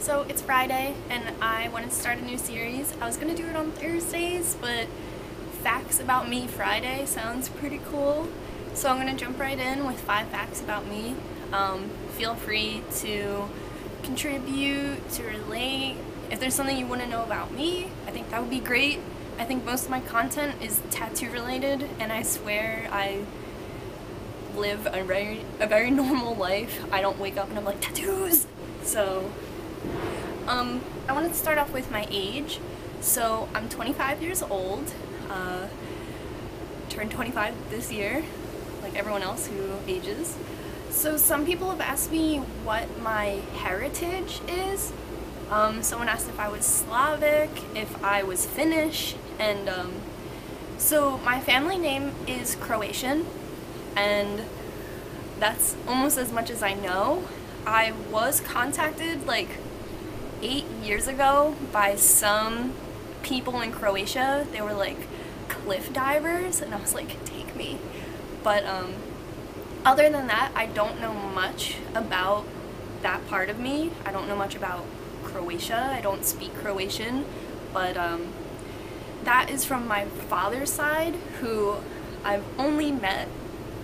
So it's Friday and I wanted to start a new series. I was gonna do it on Thursdays, but Facts About Me Friday sounds pretty cool. So I'm gonna jump right in with 5 facts about me. Feel free to contribute, to relate. If there's something you want to know about me, I think that would be great. I think most of my content is tattoo related, and I swear I live a very normal life. I don't wake up and I'm like, tattoos! So, I wanted to start off with my age. So, I'm 25 years old. Turned 25 this year, like everyone else who ages. So some people have asked me what my heritage is. Someone asked if I was Slavic, if I was Finnish, and so my family name is Croatian, and that's almost as much as I know. I was contacted like 8 years ago by some people in Croatia. They were like cliff divers, and I was like, take me. But other than that, I don't know much about that part of me. I don't know much about Croatia. I don't speak Croatian, but that is from my father's side, who I've only met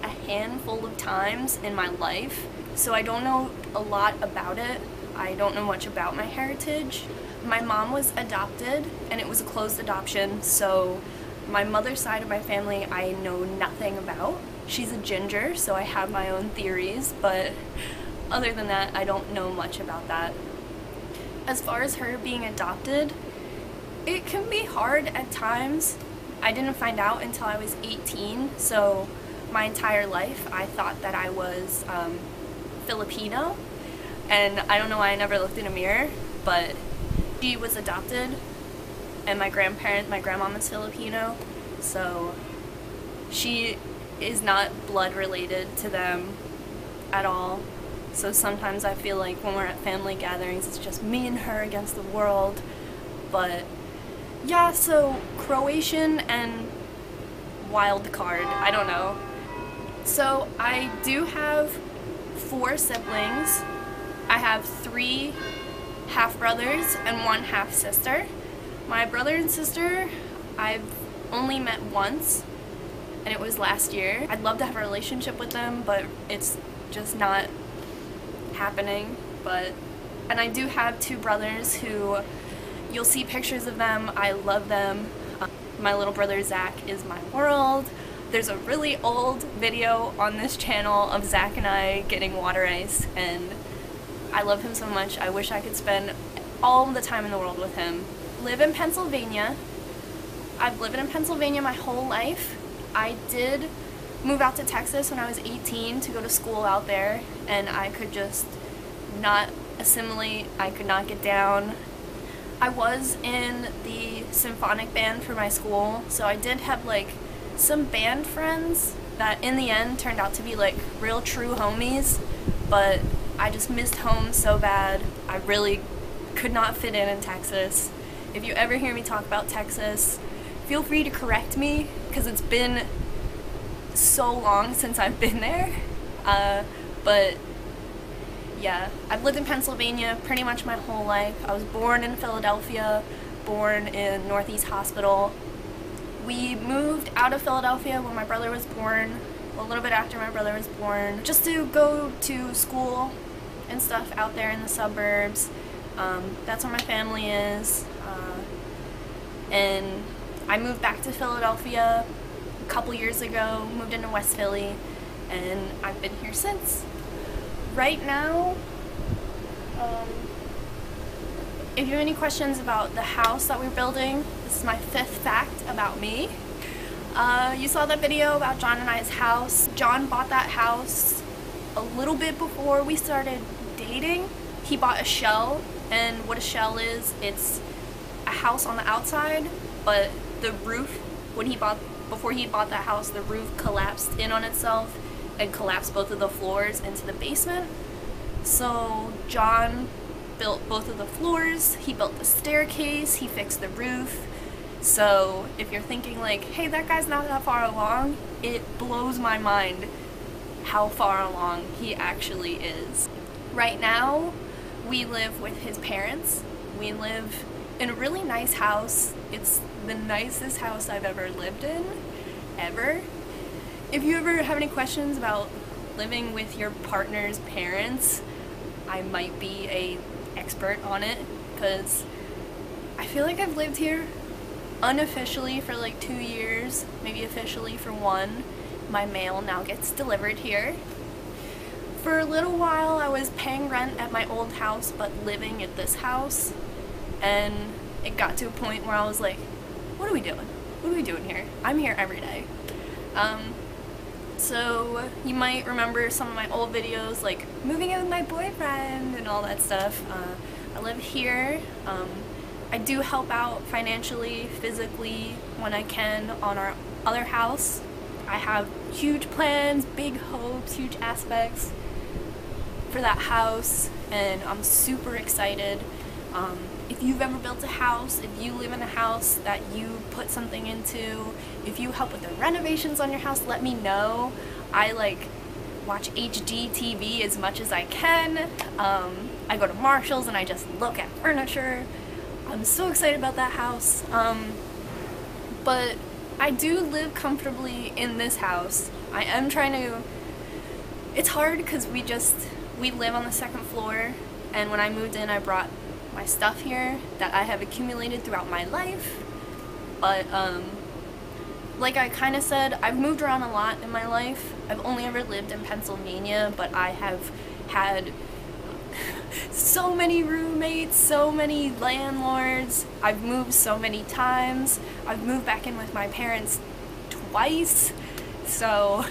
a handful of times in my life, so I don't know a lot about it. I don't know much about my heritage. My mom was adopted, and it was a closed adoption, so my mother's side of my family I know nothing about. She's a ginger, so I have my own theories, but other than that, I don't know much about that. As far as her being adopted, it can be hard at times. I didn't find out until I was 18, so my entire life I thought that I was Filipino, and I don't know why I never looked in a mirror, but she was adopted, and my grandmom is Filipino, so she is not blood related to them at all. So sometimes I feel like when we're at family gatherings, it's just me and her against the world. But yeah, so Croatian and wild card, I don't know. So I do have 4 siblings. I have 3 half-brothers and 1 half-sister. My brother and sister I've only met once, and it was last year. I'd love to have a relationship with them, but it's just not happening. And I do have 2 brothers who, you'll see pictures of them. I love them. My little brother Zach is my world. There's a really old video on this channel of Zach and I getting water ice, and I love him so much. I wish I could spend all the time in the world with him. Live in Pennsylvania. I've lived in Pennsylvania my whole life. I did move out to Texas when I was 18 to go to school out there, and I could just not assimilate. I could not get down. I was in the symphonic band for my school, so I did have like some band friends that in the end turned out to be like real true homies, but I just missed home so bad. I really could not fit in Texas. If you ever hear me talk about Texas, feel free to correct me, because it's been so long since I've been there. But yeah, I've lived in Pennsylvania pretty much my whole life. I was born in Philadelphia, born in Northeast Hospital. We moved out of Philadelphia when my brother was born, a little bit after my brother was born, just to go to school and stuff out there in the suburbs. That's where my family is. And I moved back to Philadelphia a couple years ago, moved into West Philly, and I've been here since. Right now, if you have any questions about the house that we're building, this is my 5th fact about me. You saw that video about John and I's house. John bought that house a little bit before we started dating. He bought a shell, and what a shell is, it's a house on the outside, but the roof, before he bought that house, the roof collapsed in on itself and collapsed both of the floors into the basement. So John built both of the floors, he built the staircase, he fixed the roof. So if you're thinking like, hey, that guy's not that far along, it blows my mind how far along he actually is. Right now, we live with his parents. We live in a really nice house. It's the nicest house I've ever lived in, ever. If you ever have any questions about living with your partner's parents, I might be an expert on it, because I feel like I've lived here unofficially for like 2 years, maybe officially for 1. My mail now gets delivered here. For a little while I was paying rent at my old house but living at this house, and it got to a point where I was like, what are we doing? What are we doing here? I'm here every day. So you might remember some of my old videos, like moving in with my boyfriend and all that stuff. I live here. I do help out financially, physically when I can on our other house. I have huge plans, big hopes, huge aspects for that house, and I'm super excited. If you've ever built a house, if you live in a house that you put something into, if you help with the renovations on your house, let me know. I like watch HGTV as much as I can. I go to Marshall's and I just look at furniture. I'm so excited about that house. But I do live comfortably in this house. I am trying to... It's hard because we live on the 2nd floor, and when I moved in I brought my stuff here that I have accumulated throughout my life. But like I kind of said, I've moved around a lot in my life. I've only ever lived in Pennsylvania, but I have had so many roommates, so many landlords. I've moved so many times. I've moved back in with my parents twice. So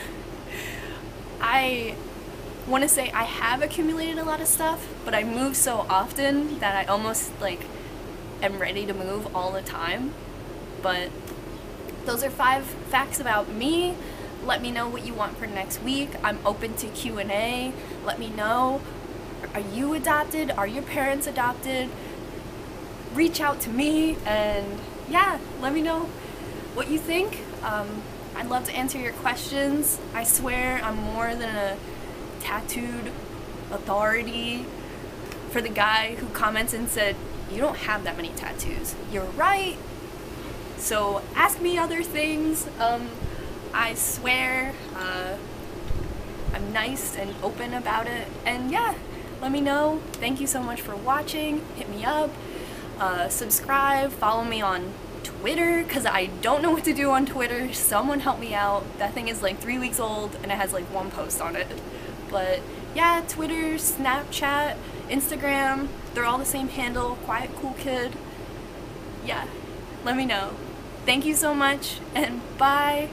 I want to say I have accumulated a lot of stuff, but I move so often that I almost like am ready to move all the time. But those are 5 facts about me. Let me know what you want for next week. I'm open to Q&A. Let me know. Are you adopted? Are your parents adopted? Reach out to me, and yeah, let me know what you think. I'd love to answer your questions. I swear I'm more than a tattooed authority. For the guy who comments and said, you don't have that many tattoos. You're right. So ask me other things. I swear I'm nice and open about it. And yeah, let me know. Thank you so much for watching. Hit me up. Subscribe. Follow me on Twitter, because I don't know what to do on Twitter. Someone help me out. That thing is like 3 weeks old and it has like 1 post on it. But yeah, Twitter, Snapchat, Instagram, they're all the same handle, Quiet Cool Kid. Yeah, let me know. Thank you so much, and bye!